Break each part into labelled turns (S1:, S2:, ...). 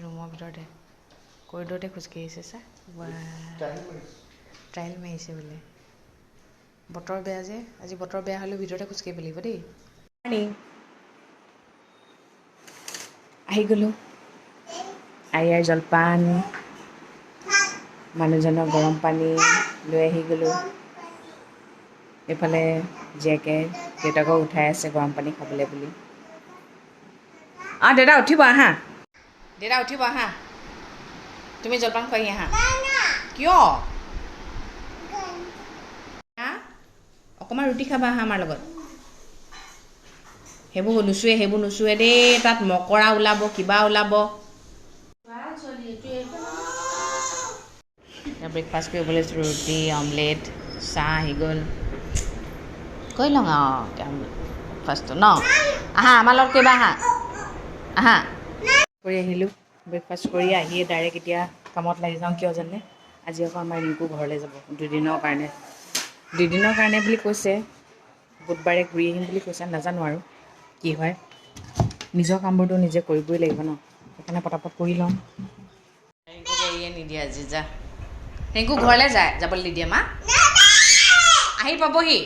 S1: ৰুমৰ ভিতৰতে কৰিডৰতে খোজকাঢ়ি আছে চা ট্ৰাইল মাৰিছে বোলে বতৰ বেয়া যে আজি বতৰ বেয়া হ'লেও ভিতৰতে খোজকাঢ়িব লাগিব দেই আহি গ'লোঁ আইয়াৰ জলপান মানুহজনৰ গৰম পানী লৈ আহি গ'লোঁ এইফালে জীয়েকে দেউতাকক উঠাই আছে গৰম পানী খাবলৈ বুলি দেউতা উঠিব আহা দেউতা উঠিব আহা তুমি জলপান খুৱাই আহা কিয় অকণমান ৰুটি খাবা আহা আমাৰ লগত সেইবোৰ নুচুৱে দেই তাত মকৰা ওলাব কিবা ওলাব ব্ৰেকফাষ্ট কৰিবলৈ ৰুটি অমলেট চাহ আহি গ'ল কৈ লওঁ আৰু ব্ৰেকফাষ্টটো ন আহা আমাৰ লগত কৰিবা আহা কৰি আহিলোঁ ব্ৰেকফাষ্ট কৰি আহিয়ে ডাইৰেক্ট এতিয়া কামত লাগি যাওঁ কিয় জানে আজি আকৌ আমাৰ ৰিংকু ঘৰলৈ যাব দুদিনৰ কাৰণে বুলি কৈছে বুধবাৰে ঘূৰি আহিম বুলি কৈছে নাজানো আৰু কি হয় নিজৰ কামবোৰতো নিজে কৰিবই লাগিব ন সেইকাৰণে পটাপট কৰি লওঁ ৰিংকুক এৰিয়ে নিদিয়ে আজি যা ৰিংকু ঘৰলৈ যাবলৈ নিদিয়ে মা আহি পাবহি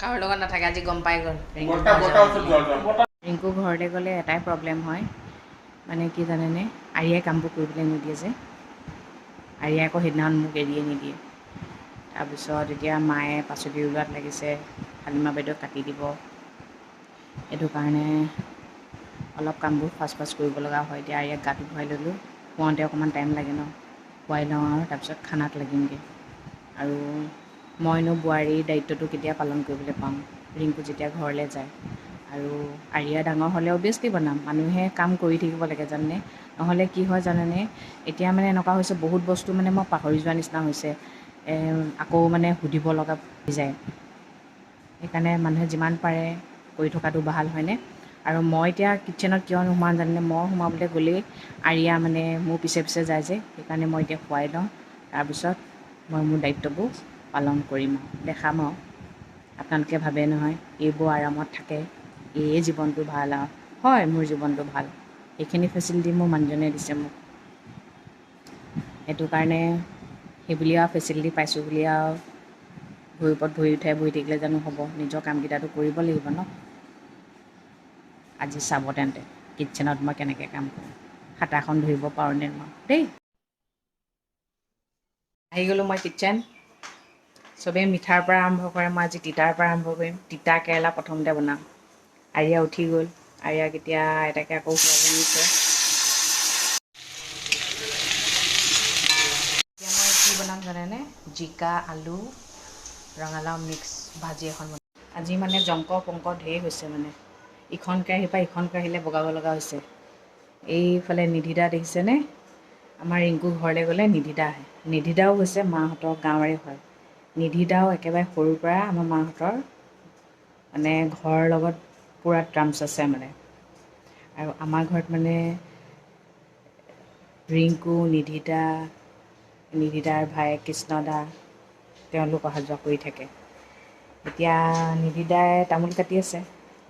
S1: কাৰো লগত নাথাকে আজি গম পাই গ'ল ৰিংকু ঘৰলৈ গ'লে এটাই প্ৰব্লেম হয় মানে কি জানেনে আৰিয়াই কামবোৰ কৰিবলৈ নিদিয়ে যে আৰিয়াই আকৌ সেইদিনাখন মোক এৰিয়ে নিদিয়ে তাৰপিছত এতিয়া মায়ে পাচলি ৰুলত লাগিছে হালিমা বাইদেউ কাটি দিব সেইটো কাৰণে অলপ কামবোৰ ফাষ্ট কৰিব লগা হয় এতিয়া আৰিয়াক গাটো ধুৱাই ল'লোঁ শুৱাওঁতে অকণমান টাইম লাগে ন খুৱাই লওঁ আৰু তাৰপিছত খানাত লাগিমগৈ আৰু মইনো বোৱাৰীৰ দায়িত্বটো কেতিয়া পালন কৰিবলৈ পাওঁ ৰিংকু যেতিয়া ঘৰলৈ যায় আৰু আৰিয়া ডাঙৰ হ'লে অভিয়াছলি বনাম মানুহে কাম কৰি থাকিব লাগে জানেনে নহ'লে কি হয় জানেনে এতিয়া মানে এনেকুৱা হৈছে বহুত বস্তু মানে মই পাহৰি যোৱা নিচিনা হৈছে আকৌ মানে সুধিব লগা হৈ যায় সেইকাৰণে মানুহে যিমান পাৰে কৰি থকাটো ভাল হয়নে আৰু মই এতিয়া কিটচেনত কিয় নোসোমাওঁ জানেনে মই সোমাবলৈ গ'লেই আৰিয়া মানে মোৰ পিছে যায় যে সেইকাৰণে মই এতিয়া খুৱাই লওঁ তাৰপিছত মই মোৰ দায়িত্ববোৰ পালন কৰিম আৰু দেখাম আৰু আপোনালোকে ভাবে নহয় এইবোৰ আৰামত থাকে এয়ে জীৱনটো ভাল আৰু হয় মোৰ জীৱনটো ভাল এইখিনি ফেচিলিটি মোৰ মানুহজনে দিছে মোক সেইটো কাৰণে সেইবুলি আৰু ফেচিলিটি পাইছোঁ বুলি আৰু ভৰিৰ ওপৰত ভৰি উঠাই বহি থাকিলে জানো হ'ব নিজৰ কামকেইটাটো কৰিব লাগিব ন আজি চাব তেন্তে কিটচেনত মই কেনেকৈ কাম কৰোঁ হাতাখন ধৰিব পাৰোঁনে নোৱাৰোঁ দেই আহি গ'লোঁ মই কিটচেন চবেই মিঠাৰ পৰা আৰম্ভ কৰে মই আজি তিতাৰ পৰা আৰম্ভ কৰিম তিতা কেৰেলা প্ৰথমতে বনাম আৰিয়া উঠি গ'ল আৰিয়াক এতিয়া আইতাকে আকৌ খুৱাব নিছে এতিয়া মই কি বনাম জানেনে জিকা আলু ৰঙালাও মিক্স ভাজি এখন বনাম আজি মানে জংক পংক ঢেৰ হৈছে মানে ইখন কেৰাহীৰ পৰা ইখন কেৰাহীলৈ বগাব লগা হৈছে এইফালে নিধিদা দেখিছেনে আমাৰ ৰিংকু ঘৰলৈ গ'লে নিধিদা আহে নিধিদাও হৈছে মাহঁতৰ গাঁৱৰে হয় নিধিদাও একেবাৰে সৰুৰ পৰা আমাৰ মাহঁতৰ মানে ঘৰৰ লগত পূৰা টাৰ্মছ আছে মানে আৰু আমাৰ ঘৰত মানে ৰিংকু নিধিদাৰ ভাই কৃষ্ণদা তেওঁলোক অহা যোৱা কৰি থাকে এতিয়া নিধিদাই তামোল কাটি আছে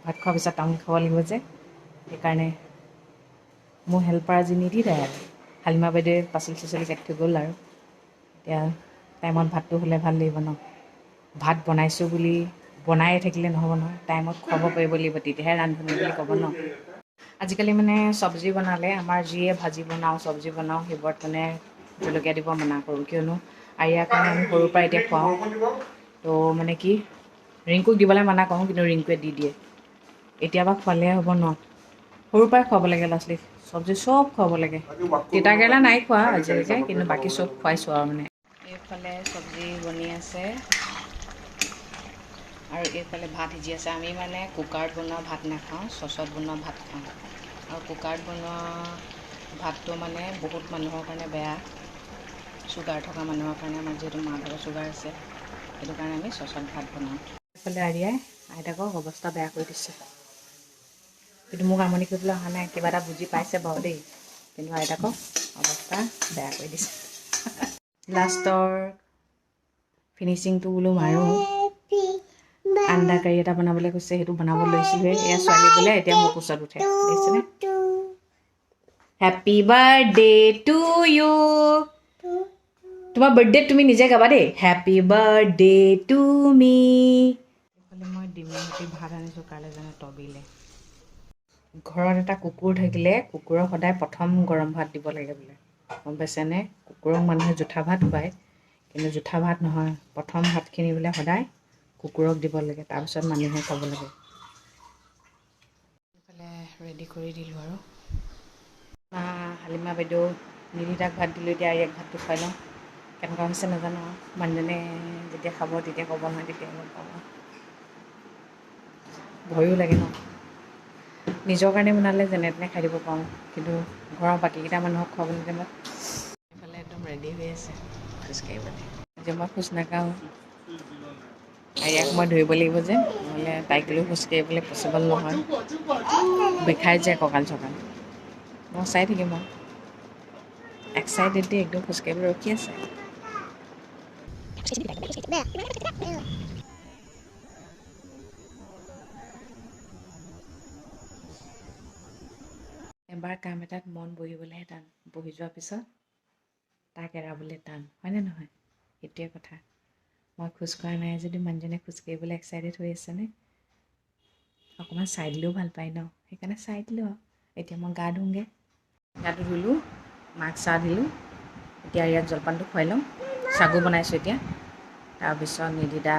S1: ভাত খোৱাৰ পিছত তামোল খাব লাগিব যে সেইকাৰণে মোৰ হেল্পাৰ আজি নিধিদাই আৰু হালিমা বাইদেৱে পাচলি চাচলি কাটি থৈ গ'ল আৰু এতিয়া টাইমত ভাতটো হ'লে ভাল লাগিব ন ভাত বনাইছোঁ বুলি বনায়ে থাকিলে নহ'ব নহয় টাইমত খুৱাব পাৰিব লাগিব তেতিয়াহে ৰান্ধনি বুলি ক'ব ন আজিকালি মানে চব্জি বনালে আমাৰ যিয়ে ভাজি বনাওঁ চব্জি বনাওঁ সেইবোৰত মানে জলকীয়া দিব মানা কৰোঁ কিয়নো আৰিয়াৰ কাৰণে আমি সৰুৰ পৰা এতিয়া খুৱাওঁ তো মানে কি ৰিংকুক দিবলৈ মানা কৰোঁ কিন্তু ৰিংকুৱে দি দিয়ে এতিয়াবা খোৱালে হ'ব ন সৰুৰ পৰাই খুৱাব লাগে ল'ৰা ছোৱালীক চব্জি চব খুৱাব লাগে তিতা কেৰেলা নাই খোৱা আজিলৈকে কিন্তু বাকী চব খুৱাইছোঁ আৰু মানে এইফালে চব্জি বনি আছে আৰু এইফালে ভাত সিজি আছে আমি মানে কুকাৰত বনোৱা ভাত নাখাওঁ চচত বনোৱা ভাত খাওঁ আৰু কুকাৰত বনোৱা ভাতটো মানে বহুত মানুহৰ কাৰণে বেয়া চুগাৰ থকা মানুহৰ কাৰণে আমাৰ যিহেতু মা ভাগৰ চুগাৰ আছে সেইটো কাৰণে আমি চচত ভাত বনাওঁ এইফালে আৰিয়াই আইতাকক অৱস্থা বেয়া কৰি দিছে কিন্তু মোক আমনি কৰিবলৈ অহা নাই কিবা এটা বুজি পাইছে বাৰু দেই কিন্তু আইতাকক অৱস্থা বেয়া কৰি দিছে লাষ্টৰ ফিনিচিংটো বোলো মাৰোঁ আন্দা কাৰী এটা বনাবলৈ কৈছে, সেইটো বনাব লৈছোঁহে। এয়া ছোৱালী বোলে এতিয়া মোৰ কোচত উঠে, দেখিছেনে? Happy birthday to you. তোমাৰ বাৰ্থডে তুমি নিজে গাবা দেই। Happy birthday to me. এইফালে মই ডিমৰ সৈতে ভাত আনিছোঁ কাইলৈ জানে তবিলে। ঘৰত এটা কুকুৰ থাকিলে কুকুৰক সদায় প্ৰথম গৰম ভাত দিব লাগে বোলে, গম পাইছেনে? কুকুৰক মানুহে জুঠা ভাত খুৱায়, কিন্তু জুঠা ভাত নহয়, প্ৰথম ভাতখিনি বোলে সদায় কুকুৰক দিব লাগে, তাৰপিছত মানুহে খাব লাগে। এইফালে ৰেডি কৰি দিলোঁ আৰু হালিমা বাইদেউ নিধিতাক ভাত দিলোঁ, এতিয়া আৰিয়াক ভাতটো খুৱাই লওঁ। কেনেকুৱা হৈছে নাজানো আৰু, মানুহজনে যেতিয়া খাব তেতিয়া ক'ব নহয়, তেতিয়া গম পাব। ভয়ো লাগে ন, নিজৰ কাৰণে বনালে যেনে তেনে খাই দিব পাৰোঁ, কিন্তু ঘৰৰ বাকীকেইটা মানুহক খুৱাবলৈ টাইমত এইফালে একদম ৰেডি হৈ আছে খোজকাঢ়িবলৈ। আজি মই খোজ নাকাঢ়োঁ, আৰিয়াক মই ধৰিব লাগিব যে, নহ'লে তাইক লৈ খোজকাঢ়িবলৈ পচিবল নহয়, বিষাই যায় কঁকাল চকাল। মই চাই থাকিম আৰু এক্সাইটেড দি একদম খোজকাঢ়িবলৈ ৰখি আছে। এবাৰ কাম এটাত মন বহিবলৈহে টান, বহি যোৱাৰ পিছত তাক এৰাবলৈ টান, হয়নে নহয়? সেইটোৱে কথা। মই খোজ কঢ়া নাই যদি মানুহজনে খোজকাঢ়িবলৈ এক্সাইটেড হৈ আছেনে? অকণমান চাই দিলেও ভাল পায় ন, সেইকাৰণে চাই দিলোঁ আৰু। এতিয়া মই গা ধুওঁগৈ, গাটো ধুলোঁ, মাক চাহ দিলোঁ, এতিয়া ইয়াক জলপানটো খুৱাই লওঁ। চাগু বনাইছোঁ এতিয়া, তাৰপিছত নিধিতা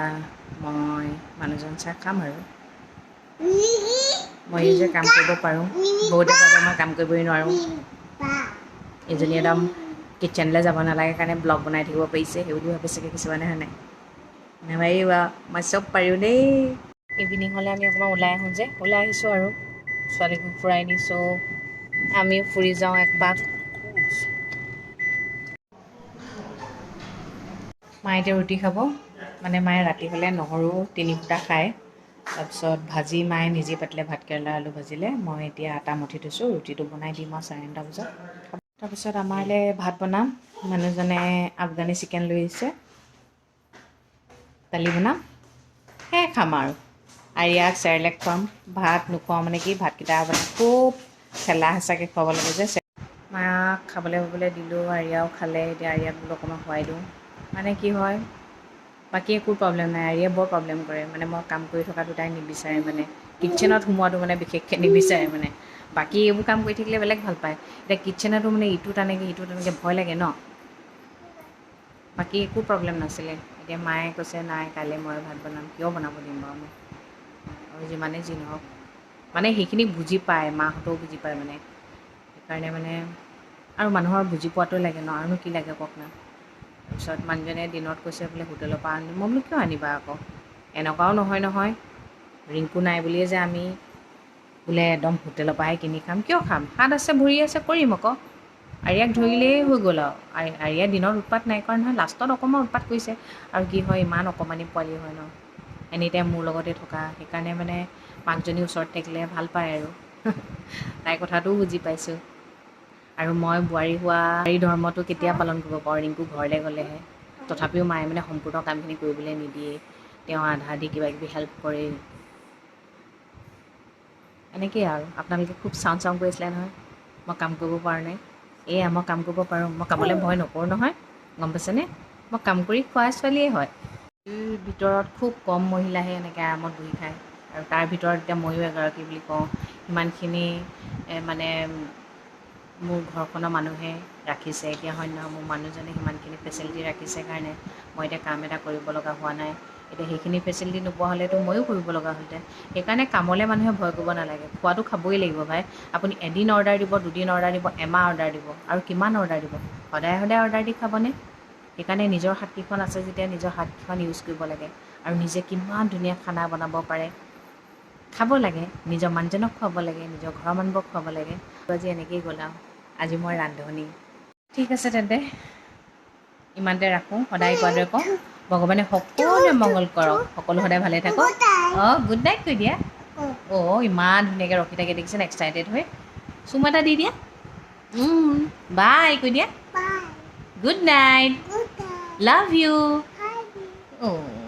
S1: মই মানুহজন চাহ খাম আৰু। মই যে কাম কৰিব পাৰোঁ, বহুতে ভাবে মই কাম কৰিবই নোৱাৰোঁ। এজনী একদম কিটচেনলৈ যাব নালাগে কাৰণে ব্লগ বনাই থাকিব পাৰিছে, সেইবুলি ভাবে চাগে কিছুমানে, হয় নাই? নেভাবিবা মই চব পাৰোঁ দেই। ইভিনিং হ'লে আমি অকণমান ওলাই আহোঁ যে, ওলাই আহিছোঁ আৰু ছোৱালীকো ফুৰাই নিছোঁ, আমিও ফুৰি যাওঁ একপাক। মায়ে এতিয়া ৰুটি খাব, মানে মায়ে ৰাতি হ'লে নহৰু 3 ফুটা খায়। তাৰপিছত ভাজি মায়ে নিজে পাতিলে, ভাতকেৰেলা আলু ভাজিলে। মই এতিয়া আটা মঠি থৈছোঁ, ৰুটিটো বনাই দিম আৰু 9:30 বজাত। তাৰপিছত আমাৰলৈ ভাত বনাম, মানুহজনে আফগানী চিকেন লৈ আহিছে, দালি বনাম, সেয়াই খাম আৰু আৰিয়াক চেৰেলেক খুৱাম। ভাত নোখোৱাওঁ মানে কি, ভাতকেইটা মানে খুব ঠেলা হেঁচাকৈ খুৱাব লাগে যে। মাক খাবলৈ ববলৈ দিলোঁ, আৰিয়াও খালে, এতিয়া আৰিয়াক বোলো অকণমান খুৱাই দিওঁ। মানে কি হয়, বাকী একো প্ৰব্লেম নাই, আৰিয়াই বৰ প্ৰব্লেম কৰে, মানে মই কাম কৰি থকাটো তাই নিবিচাৰে, মানে কিটচেনত সোমোৱাটো মানে বিশেষকৈ নিবিচাৰে মানে। বাকী এইবোৰ কাম কৰি থাকিলে বেলেগ ভাল পায়, এতিয়া কিটচেনতো মানে ইটো টানেকৈ সিটো টানেকৈ ভয় লাগে ন। বাকী একো প্ৰব্লেম নাছিলে, এতিয়া মায়ে কৈছে নাই কাইলৈ মই ভাত বনাম, কিয় বনাব দিম বাৰু মই, আৰু যিমানেই যি নহওক মানে সেইখিনি বুজি পায়, মাহঁতেও বুজি পায় মানে, সেইকাৰণে মানে আৰু মানুহৰ বুজি পোৱাটো লাগে ন, আৰুনো কি লাগে কওক না। তাৰপিছত মানুহজনে দিনত কৈছে বোলে হোটেলৰ পৰা আনিম, মই বোলো কিয় আনিবা আকৌ, এনেকুৱাও নহয় নহয়, ৰিংকু নাই বুলিয়ে যে আমি বোলে একদম হোটেলৰ পৰাহে কিনি খাম, কিয় খাম, হাত আছে ভৰি আছে কৰিম আকৌ। আৰিয়াক ধৰিলেই হৈ গ'ল আৰু, আৰিয়াই দিনত উৎপাত নাই কৰা নহয়, লাষ্টত অকণমান উৎপাত কৰিছে, আৰু কি হয় ইমান অকণমানি পোৱালি হয় ন, এনিটাইম মোৰ লগতে থকা, সেইকাৰণে মানে মাকজনী ওচৰত থাকিলে ভাল পায় আৰু তাইৰ কথাটোও বুজি পাইছোঁ। আৰু মই বোৱাৰী ধৰ্মটো কেতিয়া পালন কৰিব পাৰোঁ, ৰিংকু ঘৰলৈ গ'লেহে। তথাপিও মায়ে মানে সম্পূৰ্ণ কামখিনি কৰিবলৈ নিদিয়ে, তেওঁ আধা দি কিবাকিবি হেল্প কৰে, এনেকেই আৰু। আপোনালোকে খুব চাওঁ কৰি আছিলে নহয়, মই কাম কৰিব পৰা নাই, এয়া মই কাম কৰিব পাৰোঁ, মই কামলৈ ভয় নকৰোঁ নহয়, গম পাইছেনে? মই কাম কৰি খোৱা ছোৱালীয়ে হয়। ভিতৰত খুব কম মহিলাহে এনেকৈ আৰামত বহি খায়, আৰু তাৰ ভিতৰত এতিয়া ময়ো এগৰাকী বুলি কওঁ। সিমানখিনি মানে মোৰ ঘৰখনৰ মানুহে ৰাখিছে, এতিয়া হয় নহয়, মোৰ মানুহজনে সিমানখিনি ফেচিলিটি ৰাখিছে কাৰণে মই এতিয়া কাম এটা কৰিব লগা হোৱা নাই। এতিয়া সেইখিনি ফেচিলিটি নোপোৱা হ'লেতো ময়ো কৰিব লগা হ'লহেঁতেন। সেইকাৰণে কামলৈ মানুহে ভয় কৰিব নালাগে, খোৱাটো খাবই লাগিব ভাই। আপুনি এদিন অৰ্ডাৰ দিব, 2 দিন অৰ্ডাৰ দিব, এমাহ অৰ্ডাৰ দিব, আৰু কিমান অৰ্ডাৰ দিব, সদায় সদায় অৰ্ডাৰ দি খাবনে? সেইকাৰণে নিজৰ হাতকেইখন আছে যেতিয়া নিজৰ হাতকেইখন ইউজ কৰিব লাগে, আৰু নিজে কিমান ধুনীয়া খানা বনাব পাৰে খাব লাগে, নিজৰ মানুহজনক খুৱাব লাগে, নিজৰ ঘৰৰ মানুহবোৰক খুৱাব লাগে। আজি এনেকৈয়ে গ'ল আৰু, আজি মই ৰান্ধনি। ঠিক আছে তেন্তে, ইমানতে ৰাখোঁ, সদায় কোৱাৰ দৰে কওঁ, ভগৱানে সকলোৰে মংগল কৰক, সকলো সদায় ভালে থাকক। অঁ গুড নাইট কৈ দিয়া। অঁ ইমান ধুনীয়াকৈ ৰখি থাকে দেখিছেনে, এক্সাইটেড হৈ। চুমা এটা দি দিয়া, বাই কৈ দিয়া, গুড নাইট, লাভ ইউ। অঁ